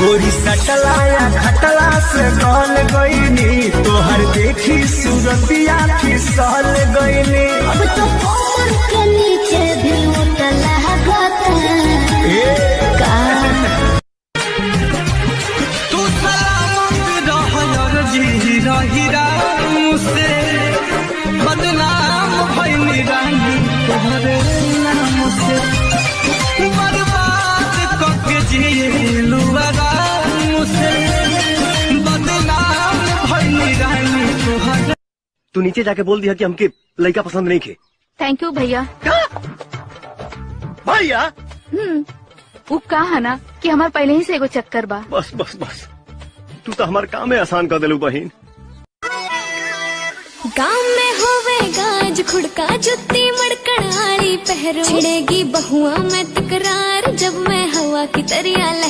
गोरी सटलाया खटला से गल गईनी तोहर देखी सूरतिया फिसल गईनी। अब तो कमर के नीचे भी उतला तू सलामत रह जी हीरा मुझसे बदनाम भइनी रानी तोहरे नाम से बर्बाद करके जिलू मुझसे बदनाम भइनी रानी तोहरे। तू नीचे जाके बोल दिया कि हमके लड़का पसंद नहीं खे। थैंक यू भैया। भैया वो कहा ना कि हमार पहले ही से एगो चक्कर बा। बस बस बस तू तो हमारे काम में आसान कर दिलू बहन। गाँव में होवे गाज खुड़का जुत्ती मड़कड़ाली पहरो छिड़ेगी बहुआ में तकरार जब मैं हवा की तरिया